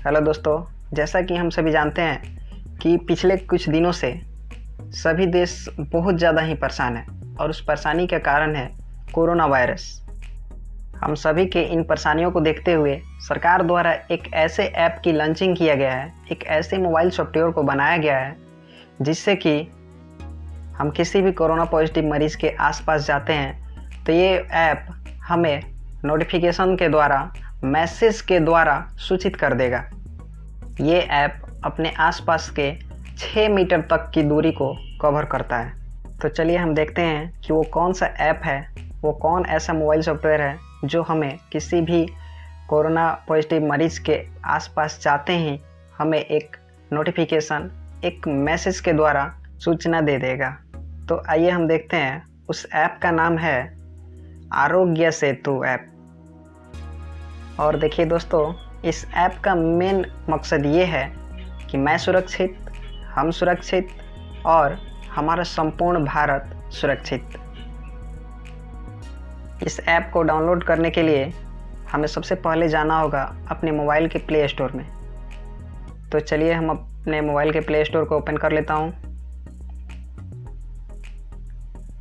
Hello दोस्तों, जैसा कि हम सभी जानते हैं कि पिछले कुछ दिनों से सभी देश बहुत ज़्यादा ही परेशान है और उस परेशानी का कारण है कोरोना वायरस। हम सभी के इन परेशानियों को देखते हुए सरकार द्वारा एक ऐसे ऐप की लॉन्चिंग किया गया है, एक ऐसे मोबाइल सॉफ्टवेयर को बनाया गया है जिससे कि हम किसी भी कोरोना पॉजिटिव मरीज़ के आसपास जाते हैं तो ये ऐप हमें नोटिफिकेशन के द्वारा, मैसेज के द्वारा सूचित कर देगा। ये ऐप अपने आसपास के 6 मीटर तक की दूरी को कवर करता है। तो चलिए हम देखते हैं कि वो कौन सा ऐप है, वो कौन ऐसा मोबाइल सॉफ्टवेयर है जो हमें किसी भी कोरोना पॉजिटिव मरीज़ के आसपास जाते ही हमें एक नोटिफिकेशन, एक मैसेज के द्वारा सूचना दे देगा। तो आइए हम देखते हैं। उस ऐप का नाम है आरोग्य सेतु ऐप। और देखिए दोस्तों, इस ऐप का मेन मकसद ये है कि मैं सुरक्षित, हम सुरक्षित और हमारा संपूर्ण भारत सुरक्षित। इस ऐप को डाउनलोड करने के लिए हमें सबसे पहले जाना होगा अपने मोबाइल के प्ले स्टोर में। तो चलिए हम अपने मोबाइल के प्ले स्टोर को ओपन कर लेता हूँ।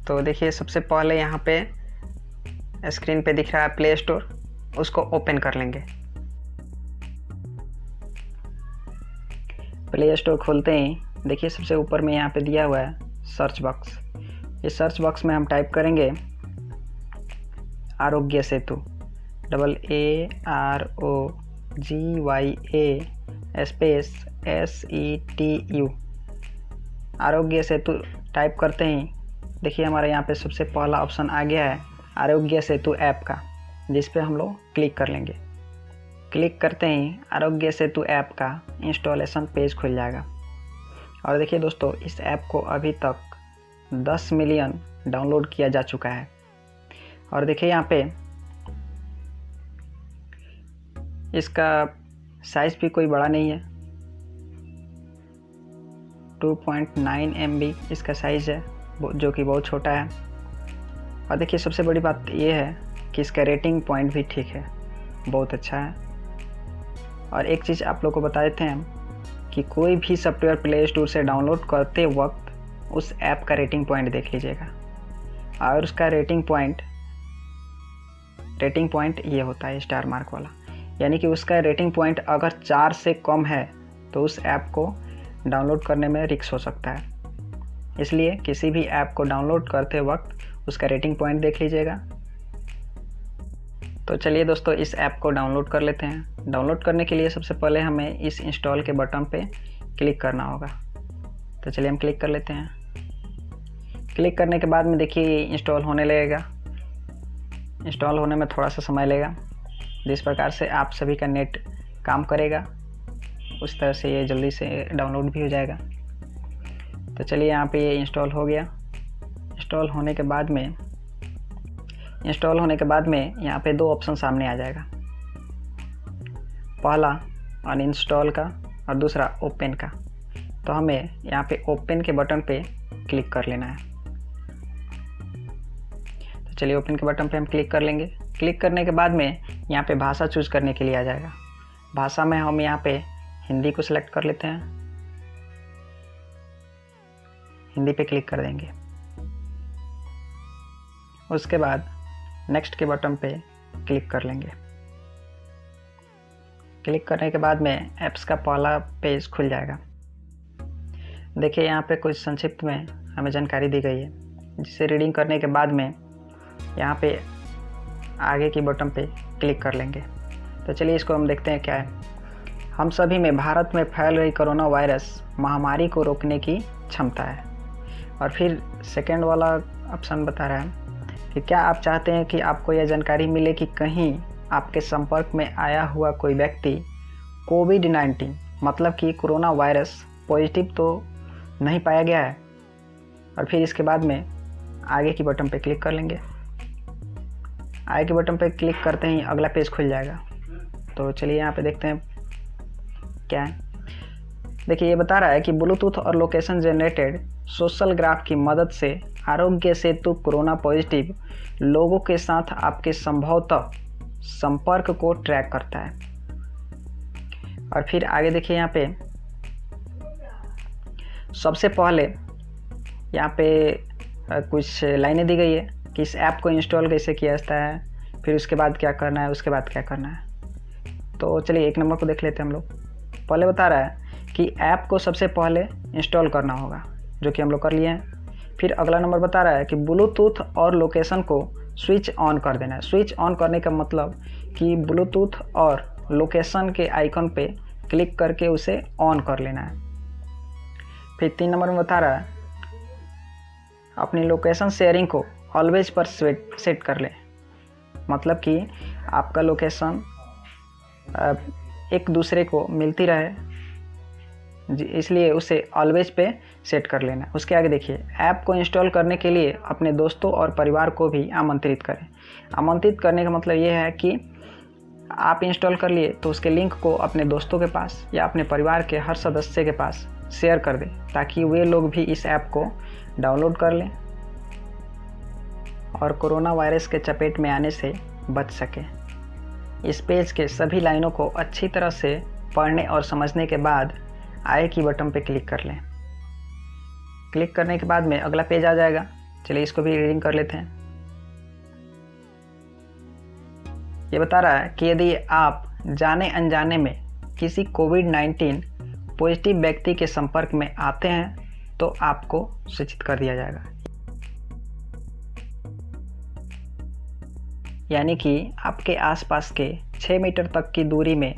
तो देखिए सबसे पहले यहाँ पे स्क्रीन पे दिख रहा है प्ले स्टोर, उसको ओपन कर लेंगे। प्ले स्टोर खोलते ही देखिए सबसे ऊपर में यहाँ पे दिया हुआ है सर्च बॉक्स। इस सर्च बॉक्स में हम टाइप करेंगे Aarogya Setu, AAROGYA space SETU। Aarogya Setu type करते ही देखिए हमारे यहाँ पे सबसे पहला ऑप्शन आ गया है आरोग्य सेतु ऐप का, जिस पे हम लोग क्लिक कर लेंगे। क्लिक करते ही आरोग्य सेतु ऐप का इंस्टॉलेशन पेज खुल जाएगा। और देखिए दोस्तों, इस ऐप को अभी तक 10 मिलियन डाउनलोड किया जा चुका है। और देखिए यहाँ पे इसका साइज़ भी कोई बड़ा नहीं है, 2.9 MB इसका साइज़ है, जो कि बहुत छोटा है। और देखिए सबसे बड़ी बात ये है कि इसका रेटिंग पॉइंट भी ठीक है, बहुत अच्छा है। और एक चीज़ आप लोग को बता देते हैं कि कोई भी सॉफ्टवेयर प्ले स्टोर से डाउनलोड करते वक्त उस ऐप का रेटिंग पॉइंट देख लीजिएगा। और उसका रेटिंग पॉइंट ये होता है स्टार मार्क वाला, यानी कि उसका रेटिंग पॉइंट अगर 4 से कम है तो उस ऐप को डाउनलोड करने में रिस्क हो सकता है। इसलिए किसी भी ऐप को डाउनलोड करते वक्त उसका रेटिंग पॉइंट देख लीजिएगा। तो चलिए दोस्तों, इस ऐप को डाउनलोड कर लेते हैं। डाउनलोड करने के लिए सबसे पहले हमें इस इंस्टॉल के बटन पे क्लिक करना होगा। तो चलिए हम क्लिक कर लेते हैं। क्लिक करने के बाद में देखिए इंस्टॉल होने लगेगा। इंस्टॉल होने में थोड़ा सा समय लेगा। जिस प्रकार से आप सभी का नेट काम करेगा उस तरह से ये जल्दी से डाउनलोड भी हो जाएगा। तो चलिए यहाँ पे ये इंस्टॉल हो गया। इंस्टॉल होने के बाद में यहाँ पे 2 ऑप्शन सामने आ जाएगा, पहला अनइंस्टॉल का और दूसरा ओपन का। तो हमें यहाँ पे ओपन के बटन पे क्लिक कर लेना है। तो चलिए ओपन के बटन पे हम क्लिक कर लेंगे। क्लिक करने के बाद में यहाँ पे भाषा चूज करने के लिए आ जाएगा। भाषा में हम यहाँ पे हिंदी को सिलेक्ट कर लेते हैं, हिंदी पे क्लिक कर देंगे। उसके बाद नेक्स्ट के बटन पे क्लिक कर लेंगे। क्लिक करने के बाद में ऐप्स का पहला पेज खुल जाएगा। देखिए यहाँ पे कुछ संक्षिप्त में हमें जानकारी दी गई है, जिसे रीडिंग करने के बाद में यहाँ पे आगे की बटन पे क्लिक कर लेंगे। तो चलिए इसको हम देखते हैं क्या है। हम सभी में भारत में फैल रही कोरोना वायरस महामारी को रोकने की क्षमता है। और फिर सेकेंड वाला ऑप्शन बता रहा है कि क्या आप चाहते हैं कि आपको यह जानकारी मिले कि कहीं आपके संपर्क में आया हुआ कोई व्यक्ति कोविड-19 मतलब कि कोरोना वायरस पॉजिटिव तो नहीं पाया गया है। और फिर इसके बाद में आगे की बटन पे क्लिक कर लेंगे। आगे के बटन पे क्लिक करते ही अगला पेज खुल जाएगा। तो चलिए यहाँ पे देखते हैं क्या है। देखिए ये बता रहा है कि ब्लूटूथ और लोकेशन जनरेटेड सोशल ग्राफ की मदद से आरोग्य सेतु कोरोना पॉजिटिव लोगों के साथ आपके संभवतः संपर्क को ट्रैक करता है। और फिर आगे देखिए यहाँ पे सबसे पहले यहाँ पे कुछ लाइनें दी गई है कि इस ऐप को इंस्टॉल कैसे किया जाता है, फिर उसके बाद क्या करना है, उसके बाद क्या करना है। तो चलिए 1 नंबर को देख लेते हैं हम लोग। पहले बता रहा है कि ऐप को सबसे पहले इंस्टॉल करना होगा, जो कि हम लोग कर लिए हैं। फिर अगला नंबर बता रहा है कि ब्लूटूथ और लोकेशन को स्विच ऑन कर देना है। स्विच ऑन करने का मतलब कि ब्लूटूथ और लोकेशन के आइकन पे क्लिक करके उसे ऑन कर लेना है। फिर 3 नंबर में बता रहा है अपनी लोकेशन शेयरिंग को ऑलवेज पर सेट कर ले, मतलब कि आपका लोकेशन एक दूसरे को मिलती रहे जी, इसलिए उसे ऑलवेज पे सेट कर लेना है। उसके आगे देखिए, ऐप को इंस्टॉल करने के लिए अपने दोस्तों और परिवार को भी आमंत्रित करें। आमंत्रित करने का मतलब ये है कि आप इंस्टॉल कर लिए तो उसके लिंक को अपने दोस्तों के पास या अपने परिवार के हर सदस्य के पास शेयर कर दें, ताकि वे लोग भी इस ऐप को डाउनलोड कर लें और कोरोना वायरस के चपेट में आने से बच सकें। इस पेज के सभी लाइनों को अच्छी तरह से पढ़ने और समझने के बाद आगे की बटन पे क्लिक कर लें। क्लिक करने के बाद में अगला पेज आ जाएगा। चलिए इसको भी रीडिंग कर लेते हैं। ये बता रहा है कि यदि आप जाने अनजाने में किसी कोविड-19 पॉजिटिव व्यक्ति के संपर्क में आते हैं तो आपको सूचित कर दिया जाएगा। यानी कि आपके आसपास के 6 मीटर तक की दूरी में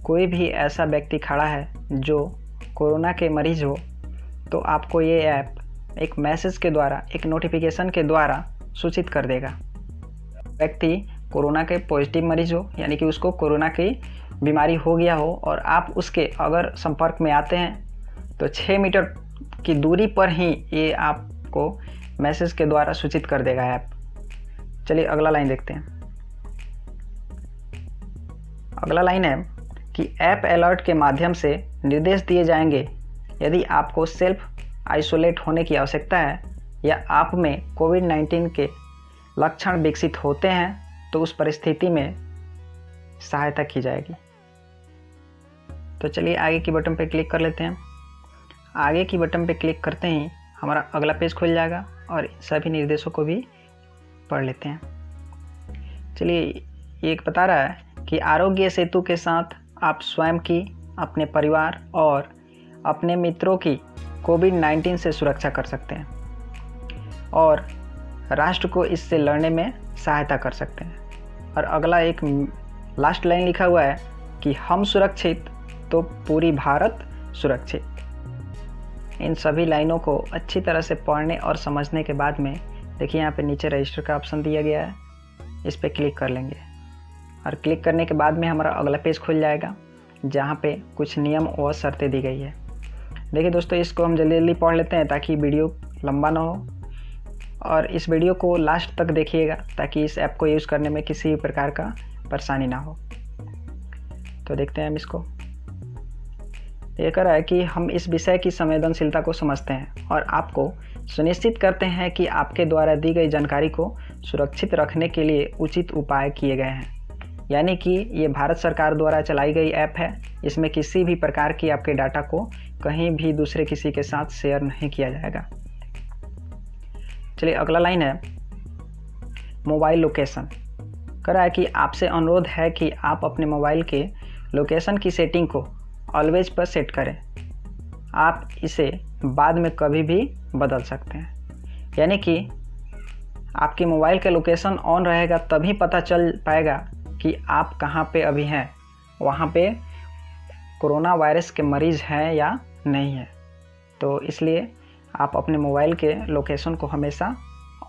कोई भी ऐसा व्यक्ति खड़ा है जो कोरोना के मरीज हो, तो आपको ये ऐप एक मैसेज के द्वारा, एक नोटिफिकेशन के द्वारा सूचित कर देगा। व्यक्ति कोरोना के पॉजिटिव मरीज हो, यानी कि उसको कोरोना की बीमारी हो गया हो और आप उसके अगर संपर्क में आते हैं तो 6 मीटर की दूरी पर ही ये आपको मैसेज के द्वारा सूचित कर देगा ऐप। चलिए अगला लाइन देखते हैं। अगला लाइन है कि ऐप अलर्ट के माध्यम से निर्देश दिए जाएंगे यदि आपको सेल्फ आइसोलेट होने की आवश्यकता है या आप में कोविड-19 के लक्षण विकसित होते हैं तो उस परिस्थिति में सहायता की जाएगी। तो चलिए आगे की बटन पे क्लिक कर लेते हैं। आगे की बटन पे क्लिक करते ही हमारा अगला पेज खुल जाएगा और सभी निर्देशों को भी पढ़ लेते हैं। चलिए ये एक बता रहा है कि आरोग्य सेतु के साथ आप स्वयं की, अपने परिवार और अपने मित्रों की कोविड-19 से सुरक्षा कर सकते हैं और राष्ट्र को इससे लड़ने में सहायता कर सकते हैं। और अगला एक लास्ट लाइन लिखा हुआ है कि हम सुरक्षित तो पूरी भारत सुरक्षित। इन सभी लाइनों को अच्छी तरह से पढ़ने और समझने के बाद में देखिए यहाँ पे नीचे रजिस्टर का ऑप्शन दिया गया है, इस पर क्लिक कर लेंगे और क्लिक करने के बाद में हमारा अगला पेज खुल जाएगा जहाँ पे कुछ नियम और शर्तें दी गई है। देखिए दोस्तों, इसको हम जल्दी जल्दी पढ़ लेते हैं ताकि वीडियो लंबा ना हो, और इस वीडियो को लास्ट तक देखिएगा ताकि इस ऐप को यूज़ करने में किसी भी प्रकार का परेशानी ना हो। तो देखते हैं हम इसको। ये कह रहा है कि हम इस विषय की संवेदनशीलता को समझते हैं और आपको सुनिश्चित करते हैं कि आपके द्वारा दी गई जानकारी को सुरक्षित रखने के लिए उचित उपाय किए गए हैं। यानी कि ये भारत सरकार द्वारा चलाई गई ऐप है, इसमें किसी भी प्रकार की आपके डाटा को कहीं भी दूसरे किसी के साथ शेयर नहीं किया जाएगा। चलिए अगला लाइन है मोबाइल लोकेशन। कह रहा है कि आपसे अनुरोध है कि आप अपने मोबाइल के लोकेशन की सेटिंग को ऑलवेज पर सेट करें। आप इसे बाद में कभी भी बदल सकते हैं। यानी कि आपके मोबाइल का लोकेशन ऑन रहेगा तभी पता चल पाएगा कि आप कहाँ पे अभी हैं, वहाँ पे कोरोना वायरस के मरीज़ हैं या नहीं है। तो इसलिए आप अपने मोबाइल के लोकेशन को हमेशा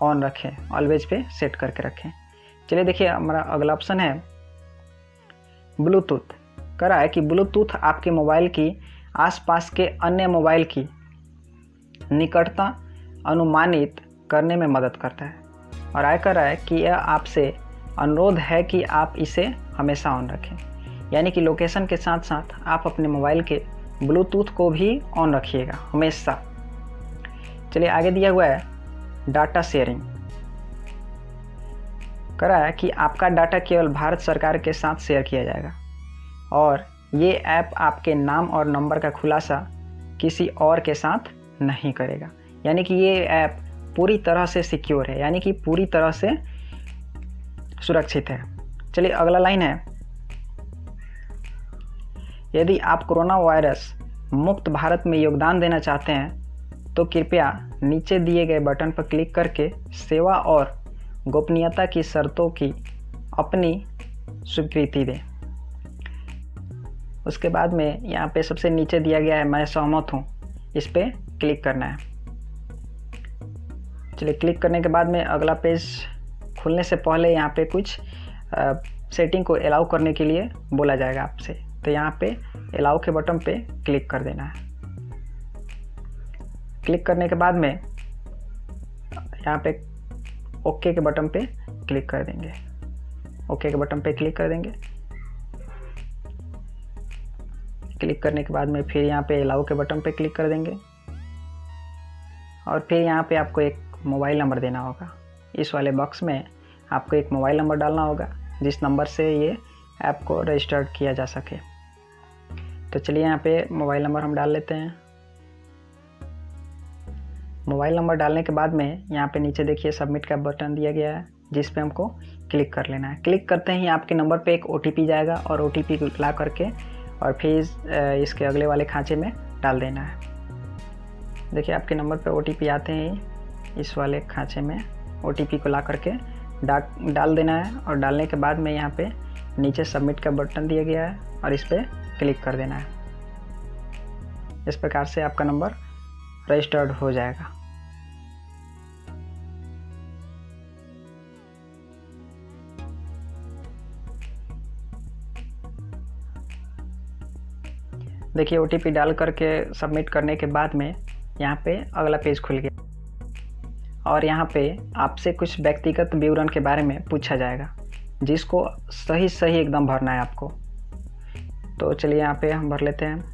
ऑन रखें, ऑलवेज पे सेट करके रखें। चलिए देखिए हमारा अगला ऑप्शन है ब्लूटूथ। कह रहा है कि ब्लूटूथ आपके मोबाइल की आसपास के अन्य मोबाइल की निकटता अनुमानित करने में मदद करता है और आगे कह रहा है कि यह आपसे अनुरोध है कि आप इसे हमेशा ऑन रखें। यानी कि लोकेशन के साथ साथ आप अपने मोबाइल के ब्लूटूथ को भी ऑन रखिएगा हमेशा। चलिए आगे दिया हुआ है डाटा शेयरिंग। कह रहा है कि आपका डाटा केवल भारत सरकार के साथ शेयर किया जाएगा और ये ऐप आपके नाम और नंबर का खुलासा किसी और के साथ नहीं करेगा। यानी कि ये ऐप पूरी तरह से सिक्योर है, यानी कि पूरी तरह से सुरक्षित है। चलिए अगला लाइन है, यदि आप कोरोना वायरस मुक्त भारत में योगदान देना चाहते हैं तो कृपया नीचे दिए गए बटन पर क्लिक करके सेवा और गोपनीयता की शर्तों की अपनी स्वीकृति दें। उसके बाद में यहाँ पे सबसे नीचे दिया गया है मैं सहमत हूँ, इस पर क्लिक करना है। चलिए क्लिक करने के बाद में अगला पेज खुलने से पहले यहाँ पे कुछ सेटिंग को अलाउ करने के लिए बोला जाएगा आपसे, तो यहाँ पे अलाउ के बटन पे क्लिक कर देना है। क्लिक करने के बाद में यहाँ पे ओके के बटन पे क्लिक कर देंगे। ओके के बटन पे क्लिक कर देंगे। क्लिक करने के बाद में फिर यहाँ पे अलाउ के बटन पे क्लिक कर देंगे और फिर यहाँ पे आपको एक मोबाइल नंबर देना होगा। इस वाले बॉक्स में आपको एक मोबाइल नंबर डालना होगा जिस नंबर से ये ऐप को रजिस्टर्ड किया जा सके। तो चलिए यहाँ पे मोबाइल नंबर हम डाल लेते हैं। मोबाइल नंबर डालने के बाद में यहाँ पे नीचे देखिए सबमिट का बटन दिया गया है जिस पे हमको क्लिक कर लेना है। क्लिक करते ही आपके नंबर पे एक OTP जाएगा और OTP को ला करके और फिर इसके अगले वाले खांचे में डाल देना है। देखिए आपके नंबर पे OTP आते ही इस वाले खांचे में OTP को ला करके डाल देना है और डालने के बाद में यहाँ पे नीचे सबमिट का बटन दिया गया है और इस पर क्लिक कर देना है। इस प्रकार से आपका नंबर रजिस्टर्ड हो जाएगा। देखिए OTP डाल करके सबमिट करने के बाद में यहाँ पे अगला पेज खुल गया और यहाँ पे आपसे कुछ व्यक्तिगत विवरण के बारे में पूछा जाएगा जिसको सही एकदम भरना है आपको। तो चलिए यहाँ पे हम भर लेते हैं।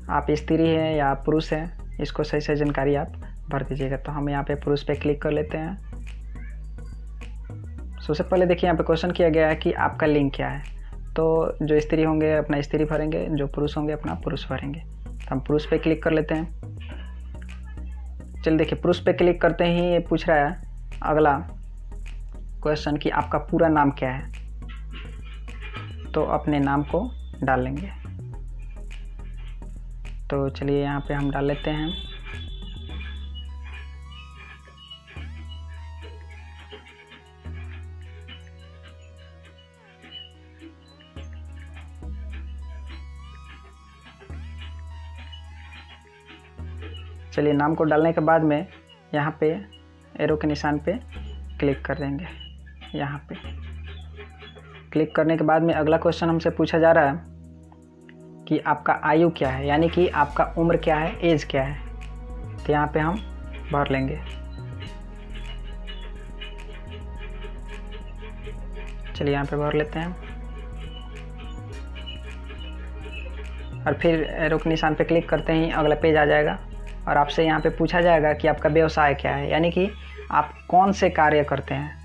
आप स्त्री हैं या पुरुष हैं, इसको सही जानकारी आप भर दीजिएगा। तो हम यहाँ पे पुरुष पे क्लिक कर लेते हैं। सबसे पहले देखिए यहाँ पे क्वेश्चन किया गया है कि आपका लिंग क्या है। तो जो स्त्री होंगे अपना स्त्री भरेंगे, जो पुरुष होंगे अपना पुरुष भरेंगे। तो हम पुरुष पे क्लिक कर लेते हैं। चलिए देखिए पुरुष पे क्लिक करते ही ये पूछ रहा है अगला क्वेश्चन कि आपका पूरा नाम क्या है। तो अपने नाम को डाल लेंगे। तो चलिए यहाँ पे हम डाल लेते हैं चलिए नाम को डालने के बाद में यहाँ पे एरो के निशान पे क्लिक कर देंगे। यहाँ पे क्लिक करने के बाद में अगला क्वेश्चन हमसे पूछा जा रहा है कि आपका आयु क्या है, यानी कि आपका उम्र क्या है, एज क्या है। तो यहाँ पे हम भर लेंगे। चलिए यहाँ पे भर लेते हैं और फिर एरो के निशान पे क्लिक करते ही अगला पेज आ जाएगा और आपसे यहाँ पे पूछा जाएगा कि आपका व्यवसाय क्या है, यानी कि आप कौन से कार्य करते हैं।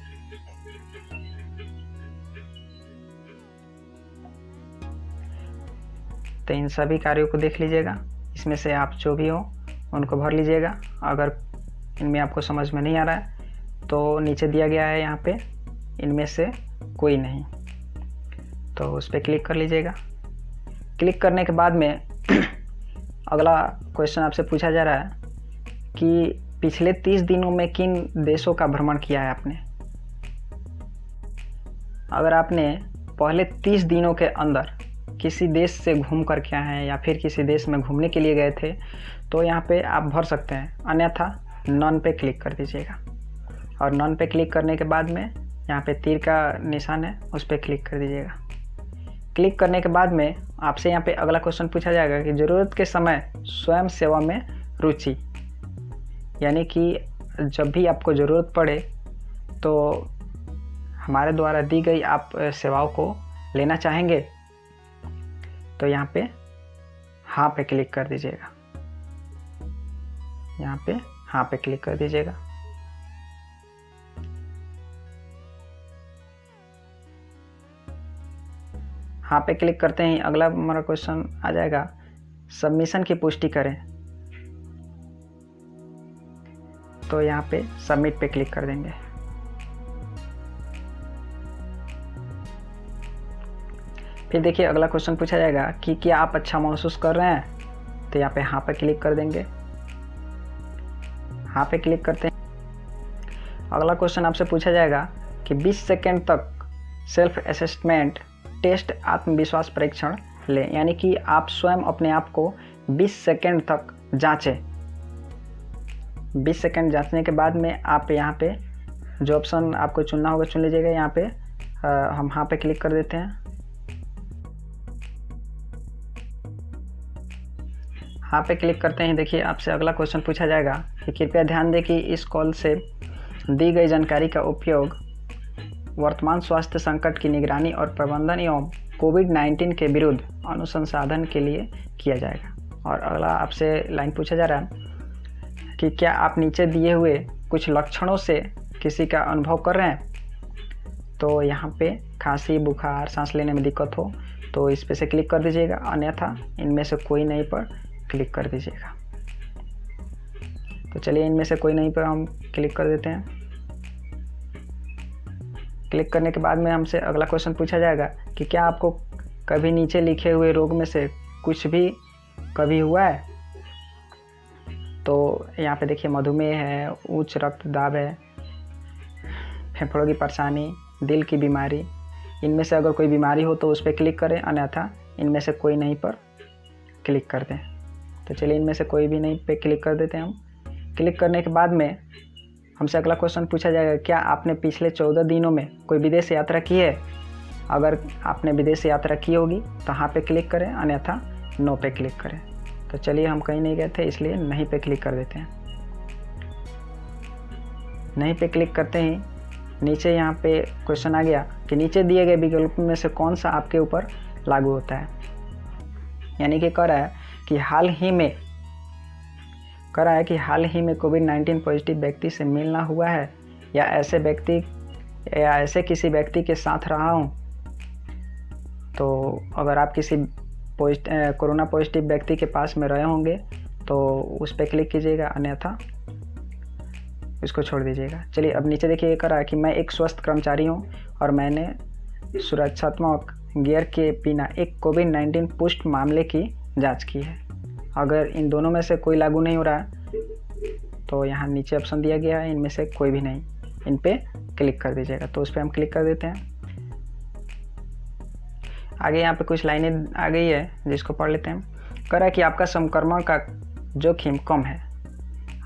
तो इन सभी कार्यों को देख लीजिएगा, इसमें से आप जो भी हो उनको भर लीजिएगा। अगर इनमें आपको समझ में नहीं आ रहा है तो नीचे दिया गया है यहाँ पे इनमें से कोई नहीं, तो उस पर क्लिक कर लीजिएगा। क्लिक करने के बाद में अगला क्वेश्चन आपसे पूछा जा रहा है कि पिछले 30 दिनों में किन देशों का भ्रमण किया है आपने। अगर आपने पहले 30 दिनों के अंदर किसी देश से घूम कर के आए हैं या फिर किसी देश में घूमने के लिए गए थे तो यहाँ पे आप भर सकते हैं, अन्यथा नॉन पे क्लिक कर दीजिएगा। और नॉन पे क्लिक करने के बाद में यहाँ पे तीर का निशान है, उस पर क्लिक कर दीजिएगा। क्लिक करने के बाद में आपसे यहाँ पे अगला क्वेश्चन पूछा जाएगा कि ज़रूरत के समय स्वयं सेवा में रुचि, यानी कि जब भी आपको ज़रूरत पड़े तो हमारे द्वारा दी गई आप सेवाओं को लेना चाहेंगे, तो यहाँ पे हाँ पे क्लिक कर दीजिएगा। यहाँ पे हाँ पे क्लिक कर दीजिएगा। हाँ पे क्लिक करते ही अगला हमारा क्वेश्चन आ जाएगा, सबमिशन की पुष्टि करें। तो यहाँ पे सबमिट पे क्लिक कर देंगे। फिर देखिए अगला क्वेश्चन पूछा जाएगा कि क्या आप अच्छा महसूस कर रहे हैं, तो यहाँ पे हाँ पे क्लिक कर देंगे। हाँ पे क्लिक करते हैं। अगला क्वेश्चन आपसे पूछा जाएगा कि 20 सेकेंड तक सेल्फ असेसमेंट टेस्ट आत्मविश्वास परीक्षण लें, यानी कि आप स्वयं अपने आप को 20 सेकेंड तक जांचें। 20 सेकेंड जांचने के बाद में आप यहाँ पे जो ऑप्शन आपको चुनना होगा चुन लीजिएगा। यहाँ पे हम हाँ पे क्लिक कर देते हैं। हाँ पे क्लिक करते हैं। देखिए आपसे अगला क्वेश्चन पूछा जाएगा कि कृपया ध्यान दें कि इस कॉल से दी गई जानकारी का उपयोग वर्तमान स्वास्थ्य संकट की निगरानी और प्रबंधन एवं कोविड-19 के विरुद्ध अनुसंधान के लिए किया जाएगा। और अगला आपसे लाइन पूछा जा रहा है कि क्या आप नीचे दिए हुए कुछ लक्षणों से किसी का अनुभव कर रहे हैं। तो यहाँ पे खांसी, बुखार, सांस लेने में दिक्कत हो तो इस पे से क्लिक कर दीजिएगा, अन्यथा इनमें से कोई नहीं पर क्लिक कर दीजिएगा। तो चलिए इनमें से कोई नहीं पर हम क्लिक कर देते हैं। क्लिक करने के बाद में हमसे अगला क्वेश्चन पूछा जाएगा कि क्या आपको कभी नीचे लिखे हुए रोग में से कुछ भी कभी हुआ है। तो यहाँ पे देखिए मधुमेह है, उच्च रक्तदाब है, फेफड़ों की परेशानी, दिल की बीमारी, इनमें से अगर कोई बीमारी हो तो उस पर क्लिक करें, अन्यथा इनमें से कोई नहीं पर क्लिक कर दें। तो चलिए इनमें से कोई भी नहीं पे क्लिक कर देते हैं हम। क्लिक करने के बाद में हमसे अगला क्वेश्चन पूछा जाएगा, क्या आपने पिछले 14 दिनों में कोई विदेश यात्रा की है। अगर आपने विदेश यात्रा की होगी तो हाँ पे क्लिक करें, अन्यथा नो पे क्लिक करें। तो चलिए हम कहीं नहीं गए थे इसलिए नहीं पे क्लिक कर देते हैं। नहीं पे क्लिक करते ही नीचे यहाँ पे क्वेश्चन आ गया कि नीचे दिए गए विकल्प में से कौन सा आपके ऊपर लागू होता है। यानी कि कह रहा है कि हाल ही में कोविड-19 पॉजिटिव व्यक्ति से मिलना हुआ है या ऐसे किसी व्यक्ति के साथ रहा हूँ। तो अगर आप किसी कोरोना पॉजिटिव व्यक्ति के पास में रहे होंगे तो उस पर क्लिक कीजिएगा, अन्यथा इसको छोड़ दीजिएगा। चलिए अब नीचे देखिए ये करा है कि मैं एक स्वस्थ कर्मचारी हूँ और मैंने सुरक्षात्मक गियर के बिना एक कोविड-19 पुष्ट मामले की जांच की है। अगर इन दोनों में से कोई लागू नहीं हो रहा है तो यहाँ नीचे ऑप्शन दिया गया है इनमें से कोई भी नहीं, इन पे क्लिक कर दीजिएगा। तो उस पर हम क्लिक कर देते हैं। आगे यहाँ पे कुछ लाइनें आ गई है जिसको पढ़ लेते हैं। कह रहा है कि आपका संक्रमण का जोखिम कम है।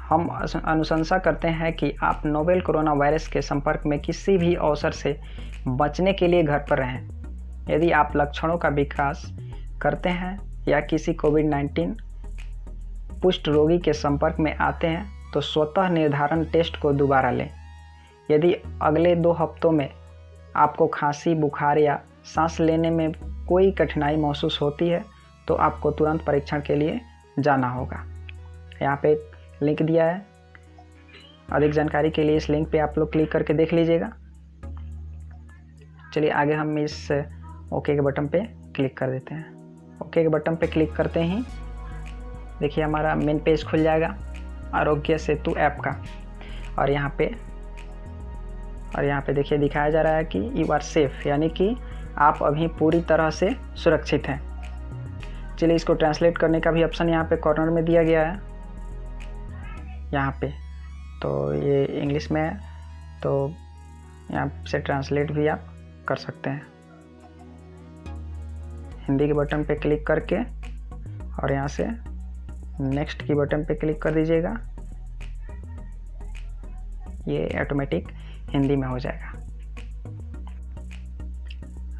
हम अनुशंसा करते हैं कि आप नोवेल कोरोना वायरस के संपर्क में किसी भी अवसर से बचने के लिए घर पर रहें। यदि आप लक्षणों का विकास करते हैं या किसी कोविड-19 पुष्ट रोगी के संपर्क में आते हैं तो स्वतः निर्धारण टेस्ट को दोबारा लें। यदि अगले 2 हफ्तों में आपको खांसी, बुखार या सांस लेने में कोई कठिनाई महसूस होती है तो आपको तुरंत परीक्षण के लिए जाना होगा। यहाँ पे लिंक दिया है, अधिक जानकारी के लिए इस लिंक पे आप लोग क्लिक करके देख लीजिएगा। चलिए आगे हम इस ओके के बटन पे क्लिक कर देते हैं। ओके के बटन पे क्लिक करते ही देखिए हमारा मेन पेज खुल जाएगा आरोग्य सेतु ऐप का। और यहाँ पे देखिए दिखाया जा रहा है कि यू आर सेफ, यानी कि आप अभी पूरी तरह से सुरक्षित हैं। चलिए इसको ट्रांसलेट करने का भी ऑप्शन यहाँ पे कॉर्नर में दिया गया है। यहाँ पे तो ये इंग्लिश में है तो यहाँ से ट्रांसलेट भी आप कर सकते हैं। हिंदी के बटन पे क्लिक करके और यहाँ से नेक्स्ट की बटन पे क्लिक कर दीजिएगा, ये ऑटोमेटिक हिंदी में हो जाएगा।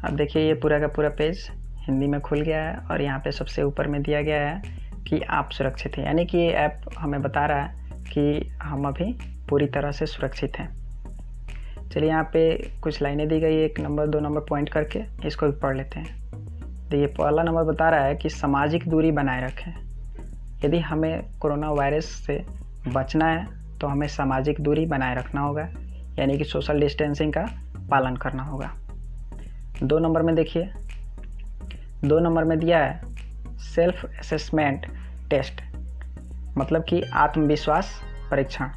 अब देखिए ये पूरा का पूरा पेज हिंदी में खुल गया है और यहाँ पे सबसे ऊपर में दिया गया है कि आप सुरक्षित हैं, यानी कि ये ऐप हमें बता रहा है कि हम अभी पूरी तरह से सुरक्षित हैं। चलिए यहाँ पे कुछ लाइनें दी गई, 1 नंबर 2 नंबर पॉइंट करके इसको भी पढ़ लेते हैं। देखिए पहला नंबर बता रहा है कि सामाजिक दूरी बनाए रखें। यदि हमें कोरोना वायरस से बचना है तो हमें सामाजिक दूरी बनाए रखना होगा, यानी कि सोशल डिस्टेंसिंग का पालन करना होगा। 2 नंबर में देखिए 2 नंबर में दिया है सेल्फ असेसमेंट टेस्ट, मतलब कि आत्मविश्वास परीक्षण।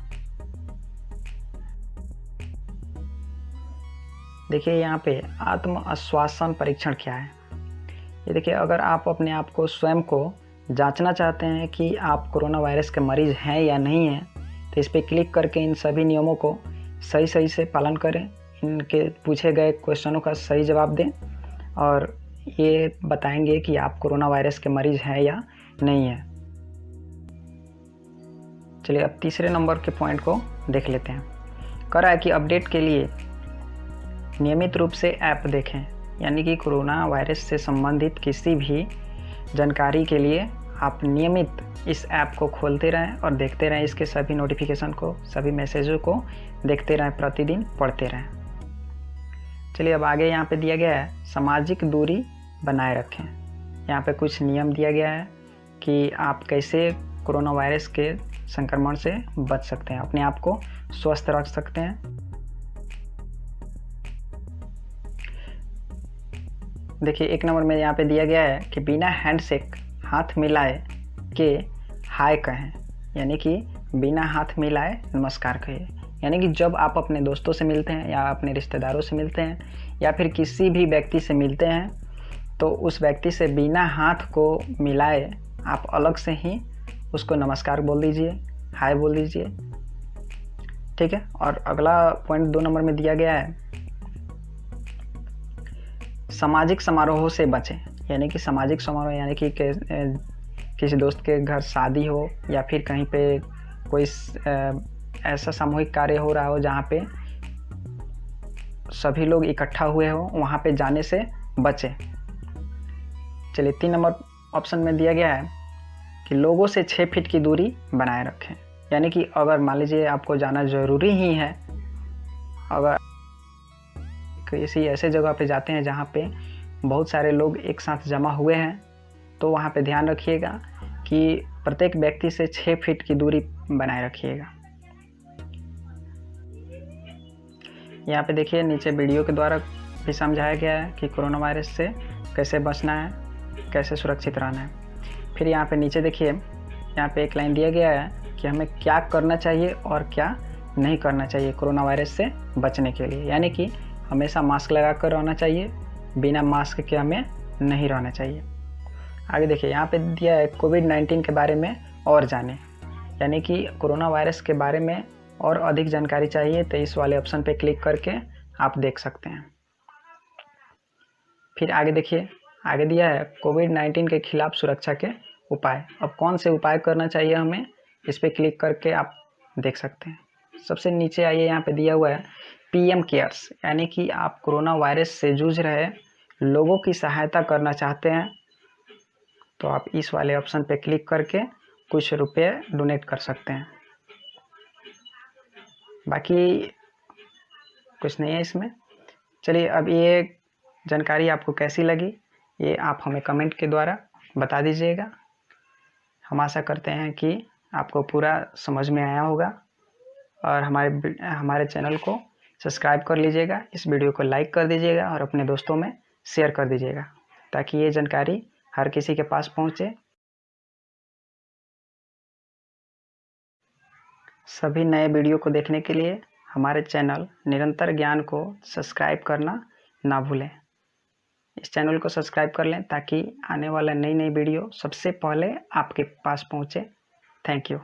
देखिए यहाँ पे आत्म आश्वासन परीक्षण क्या है। ये देखिए, अगर आप अपने आप को स्वयं को जांचना चाहते हैं कि आप कोरोना वायरस के मरीज हैं या नहीं हैं, तो इस पर क्लिक करके इन सभी नियमों को सही से पालन करें, इनके पूछे गए क्वेश्चनों का सही जवाब दें और ये बताएंगे कि आप कोरोना वायरस के मरीज हैं या नहीं हैं। चलिए अब तीसरे नंबर के पॉइंट को देख लेते हैं। कह रहा है कि अपडेट के लिए नियमित रूप से ऐप देखें, यानी कि कोरोना वायरस से संबंधित किसी भी जानकारी के लिए आप नियमित इस ऐप को खोलते रहें और देखते रहें, इसके सभी नोटिफिकेशन को, सभी मैसेजों को देखते रहें, प्रतिदिन पढ़ते रहें। चलिए अब आगे यहाँ पे दिया गया है सामाजिक दूरी बनाए रखें। यहाँ पे कुछ नियम दिया गया है कि आप कैसे कोरोना वायरस के संक्रमण से बच सकते हैं, अपने आप को स्वस्थ रख सकते हैं। देखिए 1 नंबर में यहाँ पे दिया गया है कि बिना हैंडशेक, हाथ मिलाए के हाय कहें, यानी कि बिना हाथ मिलाए नमस्कार कहिए। यानी कि जब आप अपने दोस्तों से मिलते हैं या अपने रिश्तेदारों से मिलते हैं या फिर किसी भी व्यक्ति से मिलते हैं, तो उस व्यक्ति से बिना हाथ को मिलाए आप अलग से ही उसको नमस्कार बोल दीजिए, हाय बोल दीजिए, ठीक है। और अगला पॉइंट 2 नंबर में दिया गया है सामाजिक समारोहों से बचें। यानी कि सामाजिक समारोह यानी कि किसी दोस्त के घर शादी हो या फिर कहीं पे कोई ऐसा सामूहिक कार्य हो रहा हो जहाँ पे सभी लोग इकट्ठा हुए हो, वहाँ पे जाने से बचें। चलिए 3 नंबर ऑप्शन में दिया गया है कि लोगों से 6 फीट की दूरी बनाए रखें। यानी कि अगर मान लीजिए आपको जाना ज़रूरी ही है, अगर किसी ऐसे जगह पे जाते हैं जहाँ पे बहुत सारे लोग एक साथ जमा हुए हैं, तो वहाँ पे ध्यान रखिएगा कि प्रत्येक व्यक्ति से 6 फीट की दूरी बनाए रखिएगा। यहाँ पे देखिए नीचे वीडियो के द्वारा भी समझाया गया है कि कोरोना वायरस से कैसे बचना है, कैसे सुरक्षित रहना है। फिर यहाँ पे नीचे देखिए, यहाँ पे एक लाइन दिया गया है कि हमें क्या करना चाहिए और क्या नहीं करना चाहिए कोरोना वायरस से बचने के लिए। यानी कि हमेशा मास्क लगा कर रहना चाहिए, बिना मास्क के हमें नहीं रहना चाहिए। आगे देखिए यहाँ पे दिया है कोविड-19 के बारे में और जानें। यानी कि कोरोना वायरस के बारे में और अधिक जानकारी चाहिए तो इस वाले ऑप्शन पे क्लिक करके आप देख सकते हैं। फिर आगे देखिए, आगे दिया है कोविड-19 के खिलाफ सुरक्षा के उपाय। अब कौन से उपाय करना चाहिए हमें, इस पर क्लिक करके आप देख सकते हैं। सबसे नीचे आइए, यहाँ पे दिया हुआ है PM केयर्स, यानी कि आप कोरोना वायरस से जूझ रहे लोगों की सहायता करना चाहते हैं तो आप इस वाले ऑप्शन पे क्लिक करके कुछ रुपए डोनेट कर सकते हैं। बाकी कुछ नहीं है इसमें। चलिए अब ये जानकारी आपको कैसी लगी, ये आप हमें कमेंट के द्वारा बता दीजिएगा। हम आशा करते हैं कि आपको पूरा समझ में आया होगा और हमारे चैनल को सब्सक्राइब कर लीजिएगा, इस वीडियो को लाइक कर दीजिएगा और अपने दोस्तों में शेयर कर दीजिएगा ताकि ये जानकारी हर किसी के पास पहुंचे। सभी नए वीडियो को देखने के लिए हमारे चैनल निरंतर ज्ञान को सब्सक्राइब करना ना भूलें। इस चैनल को सब्सक्राइब कर लें ताकि आने वाला नई वीडियो सबसे पहले आपके पास पहुंचे। Thank you.